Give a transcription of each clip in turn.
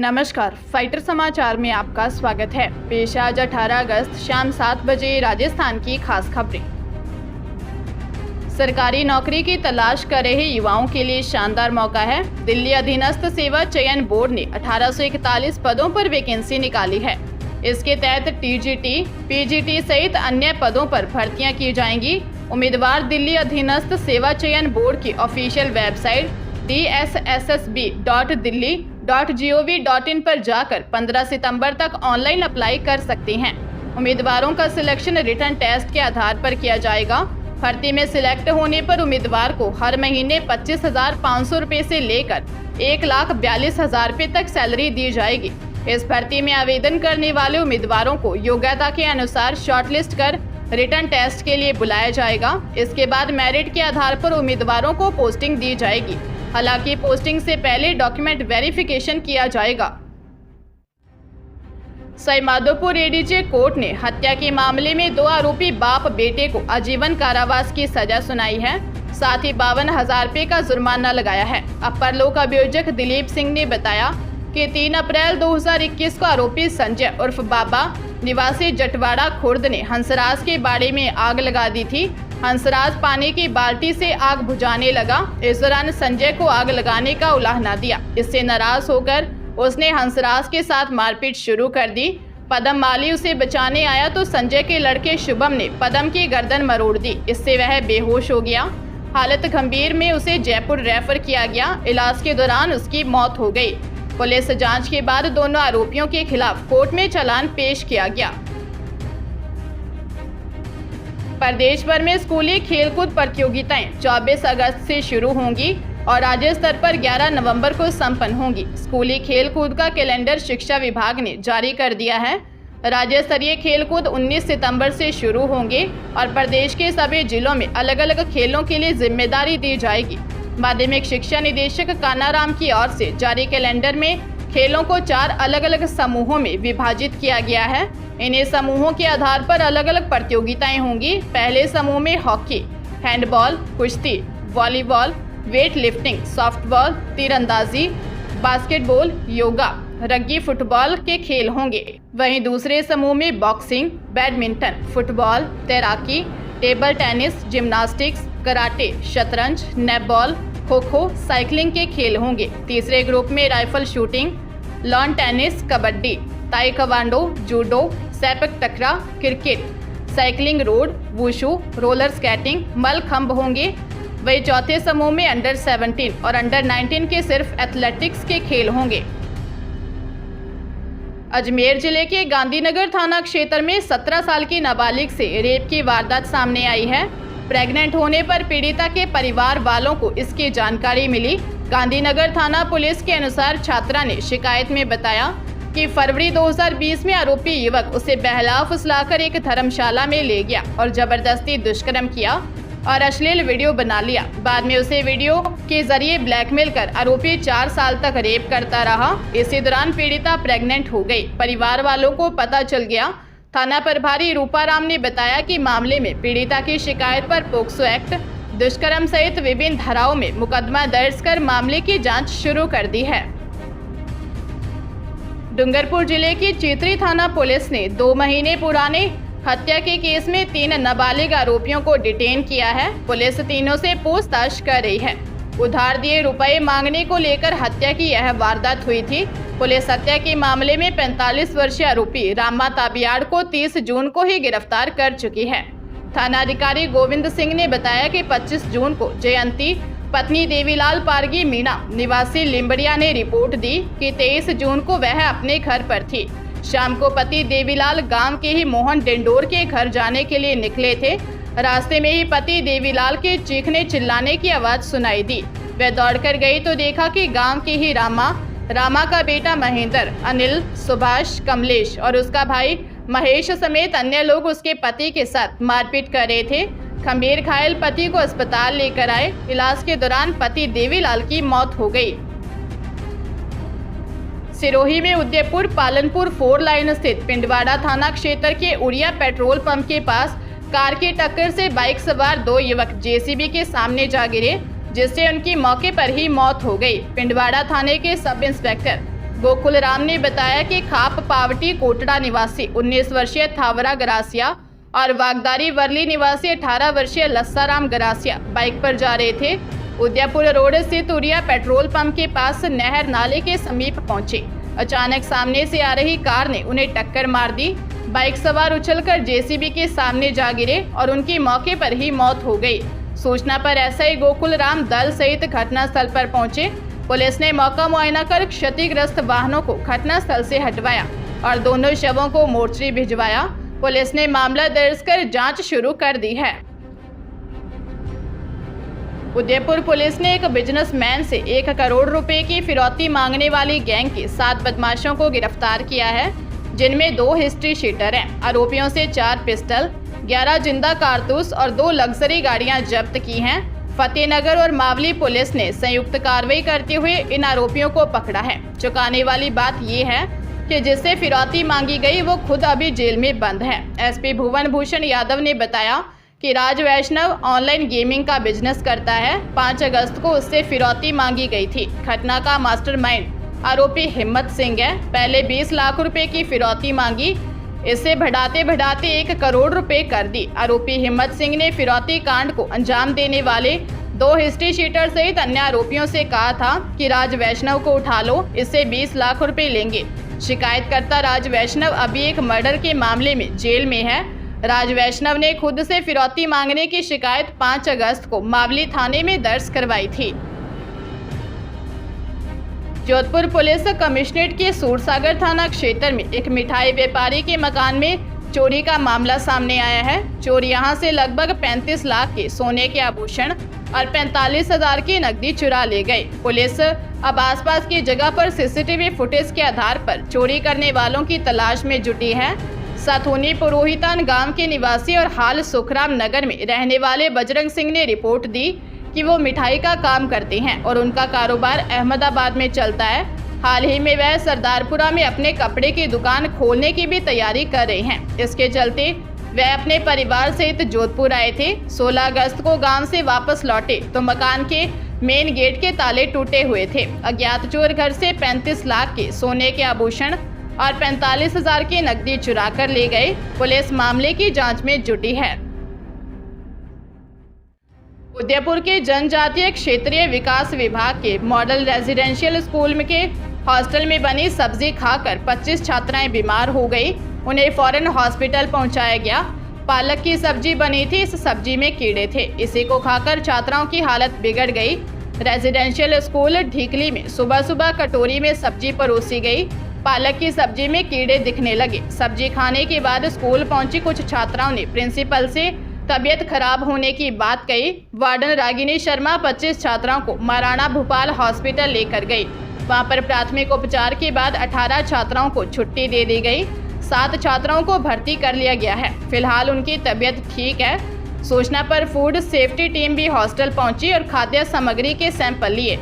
नमस्कार, फाइटर समाचार में आपका स्वागत है। पेश आज 18 अगस्त शाम 7 बजे राजस्थान की खास खबरें। सरकारी नौकरी की तलाश कर रहे युवाओं के लिए शानदार मौका है। दिल्ली अधीनस्थ सेवा चयन बोर्ड ने 1841 पदों पर वैकेंसी निकाली है। इसके तहत टीजीटी, पीजीटी सहित अन्य पदों पर भर्तियां की जाएंगी। उम्मीदवार दिल्ली अधीनस्थ सेवा चयन बोर्ड की ऑफिशियल वेबसाइट dssb.dilli.gov.in पर जाकर 15 सितंबर तक ऑनलाइन अप्लाई कर सकते हैं। उम्मीदवारों का सिलेक्शन रिटन टेस्ट के आधार पर किया जाएगा। भर्ती में सिलेक्ट होने पर उम्मीदवार को हर महीने 25,500 रुपये से लेकर 1,42,000 रुपये तक सैलरी दी जाएगी। इस भर्ती में आवेदन करने वाले उम्मीदवारों को योग्यता के अनुसार शॉर्टलिस्ट कर रिटन टेस्ट के लिए बुलाया जाएगा। इसके बाद मेरिट के आधार पर उम्मीदवारों को पोस्टिंग दी जाएगी। हालांकि पोस्टिंग से पहले डॉक्यूमेंट वेरिफिकेशन किया जाएगा। सवाईमाधोपुर एडीजे कोर्ट ने हत्या के मामले में 2 आरोपी बाप बेटे को आजीवन कारावास की सजा सुनाई है। साथ ही 52,000 रुपये का जुर्माना लगाया है। अपर लोक अभियोजक दिलीप सिंह ने बताया कि 3 अप्रैल 2021 को आरोपी संजय उर्फ बाबा निवासी जटवाड़ा खुर्द ने हंसराज के बाड़े में आग लगा दी थी। हंसराज पानी की बाल्टी से आग बुझाने लगा। इस दौरान संजय को आग लगाने का उलाहना दिया। इससे नाराज होकर उसने हंसराज के साथ मारपीट शुरू कर दी। पदम माली उसे बचाने आया तो संजय के लड़के शुभम ने पदम की गर्दन मरोड़ दी। इससे वह बेहोश हो गया। हालत गंभीर में उसे जयपुर रेफर किया गया। इलाज के दौरान उसकी मौत हो गई। पुलिस जांच के बाद दोनों आरोपियों के खिलाफ कोर्ट में चालान पेश किया गया। प्रदेश भर में स्कूली खेलकूद प्रतियोगिताएं 24 अगस्त से शुरू होंगी और राज्य स्तर पर 11 नवंबर को संपन्न होंगी। स्कूली खेलकूद का कैलेंडर शिक्षा विभाग ने जारी कर दिया है। राज्य स्तरीय खेलकूद 19 सितंबर से शुरू होंगे और प्रदेश के सभी जिलों में अलग अलग खेलों के लिए जिम्मेदारी दी जाएगी। माध्यमिक शिक्षा निदेशक कानाराम की ओर से जारी कैलेंडर में खेलों को 4 अलग अलग समूहों में विभाजित किया गया है। इन्हीं समूहों के आधार पर अलग अलग प्रतियोगिताएं होंगी। पहले समूह में हॉकी, हैंडबॉल, कुश्ती, वॉलीबॉल, वेट लिफ्टिंग, सॉफ्टबॉल, तीरंदाजी, बास्केटबॉल, योगा, रग्बी, फुटबॉल के खेल होंगे। वहीं दूसरे समूह में बॉक्सिंग, बैडमिंटन, फुटबॉल, तैराकी, टेबल टेनिस, जिम्नास्टिक्स, कराटे, शतरंज, नेटबॉल, खो खो, साइकिलिंग के खेल होंगे। तीसरे ग्रुप में rifle shooting, lawn tennis, kabaddi, taekwondo, judo, sepak takraw, cricket, cycling road, wushu, roller skating, mallakhamb होंगे। वही चौथे समूह में अंडर 17 और अंडर 19 के सिर्फ एथलेटिक्स के खेल होंगे। अजमेर जिले के गांधीनगर थाना क्षेत्र में 17 साल की नाबालिग से रेप की वारदात सामने आई है। प्रेग्नेंट होने पर पीड़िता के परिवार वालों को इसकी जानकारी मिली। गांधीनगर थाना पुलिस के अनुसार छात्रा ने शिकायत में बताया कि फरवरी 2020 में आरोपी युवक उसे बहला फुसलाकर एक धर्मशाला में ले गया और जबरदस्ती दुष्कर्म किया और अश्लील वीडियो बना लिया। बाद में उसे वीडियो के जरिए ब्लैकमेल कर आरोपी 4 साल तक रेप करता रहा। इसी दौरान पीड़िता प्रेग्नेंट हो गई। परिवार वालों को पता चल गया। थाना प्रभारी रूपाराम ने बताया कि मामले में पीड़िता की शिकायत पर पोक्सो एक्ट, दुष्कर्म सहित विभिन्न धाराओं में मुकदमा दर्ज कर मामले की जांच शुरू कर दी है। डूंगरपुर जिले की चित्री थाना पुलिस ने 2 महीने पुराने हत्या के केस में 3 नाबालिग आरोपियों को डिटेन किया है। पुलिस तीनों से पूछताछ कर रही है। उधार दिए रुपए मांगने को लेकर हत्या की यह वारदात हुई थी। पुलिस हत्या के मामले में 45 वर्षीय आरोपी रामा ताबियाड़ को 30 जून को ही गिरफ्तार कर चुकी है। थानाधिकारी गोविंद सिंह ने बताया कि 25 जून को जयंती पत्नी देवीलाल पारगी मीणा निवासी लिम्बड़िया ने रिपोर्ट दी कि 23 जून को वह अपने घर पर थी। शाम को पति देवीलाल गांव के ही मोहन डेंडोर के घर जाने के लिए निकले थे। रास्ते में ही पति देवीलाल के चीखने चिल्लाने की आवाज सुनाई दी। वह दौड़कर गई तो देखा कि गांव के ही रामा का बेटा महेंद्र, अनिल, सुभाष, कमलेश और उसका भाई महेश समेत अन्य लोग उसके पति के साथ मारपीट कर रहे थे। गंभीर घायल पति को अस्पताल लेकर आए। इलाज के दौरान पति देवीलाल की मौत हो गई। सिरोही में उदयपुर पालनपुर 4 लाइन स्थित पिंडवाड़ा थाना क्षेत्र के उड़िया पेट्रोल पंप के पास कार की टक्कर से बाइक सवार 2 युवक जेसीबी के सामने जा गिरे, जिससे उनकी मौके पर ही मौत हो गई। पिंडवाड़ा थाने के सब इंस्पेक्टर गोकुल राम ने बताया कि खाप पावटी कोटड़ा निवासी 19 वर्षीय थावरा गरासिया और वागदारी वर्ली निवासी 18 वर्षीय लस्साराम गरासिया बाइक पर जा रहे थे। उदयपुर रोड स्थित उरिया पेट्रोल पंप के पास नहर नाले के समीप पहुंचे। अचानक सामने से आ रही कार ने उन्हें टक्कर मार दी। बाइक सवार उछलकर जेसीबी के सामने जा गिरे और उनकी मौके पर ही मौत हो गई। सूचना पर एसआई गोकुल राम दल सहित घटनास्थल पर पहुंचे। पुलिस ने मौका मुआयना कर क्षतिग्रस्त वाहनों को घटनास्थल से हटवाया और दोनों शवों को मोर्चरी भिजवाया। पुलिस ने मामला दर्ज कर जांच शुरू कर दी है। उदयपुर पुलिस ने एक बिजनेसमैन से 1 करोड़ रुपए की फिरौती मांगने वाली गैंग के 7 बदमाशों को गिरफ्तार किया है, जिनमें 2 हिस्ट्री शीटर हैं। आरोपियों से 4 पिस्टल, 11 जिंदा कारतूस और 2 लग्जरी गाड़ियां जब्त की हैं। फतेहनगर और मावली पुलिस ने संयुक्त कार्रवाई करते हुए इन आरोपियों को पकड़ा है। चौंकाने वाली बात यह है कि जिससे फिरौती मांगी गई वो खुद अभी जेल में बंद है। एसपी भुवन भूषण यादव ने बताया कि राज वैष्णव ऑनलाइन गेमिंग का बिजनेस करता है। 5 अगस्त को उससे फिरौती मांगी गई थी। घटना का मास्टरमाइंड आरोपी हिम्मत सिंह है। पहले 20 लाख रुपए की फिरौती मांगी, इसे बढ़ाते बढ़ाते 1 करोड़ रुपए कर दी। आरोपी हिम्मत सिंह ने फिरौती कांड को अंजाम देने वाले 2 हिस्ट्री शीटर सहित अन्य आरोपियों से कहा था कि राज वैष्णव को उठा लो, इससे 20 लाख रुपए लेंगे। शिकायतकर्ता राज वैष्णव अभी एक मर्डर के मामले में जेल में है। राज वैष्णव ने खुद से फिरौती मांगने की शिकायत 5 अगस्त को मावली थाने में दर्ज करवाई थी। जोधपुर पुलिस कमिश्नरेट के सूरसागर थाना क्षेत्र में एक मिठाई व्यापारी के मकान में चोरी का मामला सामने आया है। चोर यहां से लगभग 35 लाख के सोने के आभूषण और 45,000 की नकदी चुरा ले गए। पुलिस अब आसपास की जगह पर सीसीटीवी फुटेज के आधार पर चोरी करने वालों की तलाश में जुटी है। सथुनी पुरोहितान गांव के निवासी और हाल सुखराम नगर में रहने वाले बजरंग सिंह ने रिपोर्ट दी कि वो मिठाई का काम करते हैं और उनका कारोबार अहमदाबाद में चलता है। हाल ही में वह सरदारपुरा में अपने कपड़े की दुकान खोलने की भी तैयारी कर रहे हैं। इसके चलते वह अपने परिवार सहित जोधपुर आए थे। 16 अगस्त को गांव से वापस लौटे तो मकान के मेन गेट के ताले टूटे हुए थे। अज्ञात चोर घर से 35 लाख के सोने के आभूषण और 45,000 की नकदी चुरा कर ले गए। पुलिस मामले की जांच में जुटी है। उदयपुर के जनजातीय क्षेत्रीय विकास विभाग के मॉडल रेजिडेंशियल स्कूल के हॉस्टल में बनी सब्जी खाकर 25 छात्राएं बीमार हो गई। उन्हें फौरन हॉस्पिटल पहुंचाया गया। पालक की सब्जी बनी थी, इस सब्जी में कीड़े थे। इसी को खाकर छात्राओं की हालत बिगड़ गई। रेजिडेंशियल स्कूल ढीकली में सुबह सुबह कटोरी में सब्जी परोसी गई। पालक की सब्जी में कीड़े दिखने लगे। सब्जी खाने के बाद स्कूल पहुंची कुछ छात्राओं ने प्रिंसिपल से तबीयत खराब होने की बात कही। वार्डन रागिनी शर्मा 25 छात्राओं को महाराणा भूपाल हॉस्पिटल लेकर गई। वहां पर प्राथमिक उपचार के बाद 18 छात्राओं को छुट्टी दे दी गई। 7 छात्राओं को भर्ती कर लिया गया है। फिलहाल उनकी तबीयत ठीक है। सूचना पर फूड सेफ्टी टीम भी हॉस्टल पहुंची और खाद्य सामग्री के सैंपल लिए।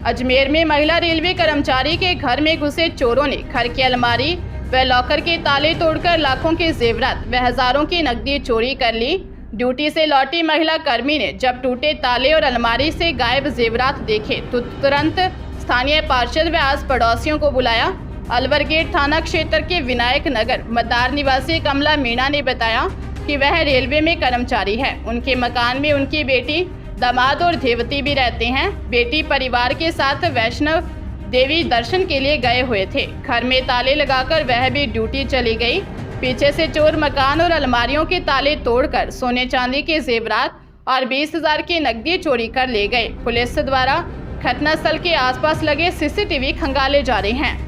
अजमेर में महिला रेलवे कर्मचारी के घर में घुसे चोरों ने घर की अलमारी व लॉकर के ताले तोड़कर लाखों के जेवरात व हजारों की नकदी चोरी कर ली। ड्यूटी से लौटी महिला कर्मी ने जब टूटे ताले और अलमारी से गायब जेवरात देखे तो तुरंत स्थानीय पार्षद व आस पड़ोसियों को बुलाया। अलवर गेट थाना क्षेत्र के विनायक नगर मदार निवासी कमला मीणा ने बताया कि वह रेलवे में कर्मचारी है। उनके मकान में उनकी बेटी, दामाद और देवती भी रहते हैं। बेटी परिवार के साथ वैष्णव देवी दर्शन के लिए गए हुए थे। घर में ताले लगाकर वह भी ड्यूटी चली गई। पीछे से चोर मकान और अलमारियों के ताले तोड़कर सोने चांदी के जेवरात और 20,000 की नकदी चोरी कर ले गए। पुलिस द्वारा घटनास्थल के आसपास लगे सीसीटीवी खंगाले जा रहे हैं।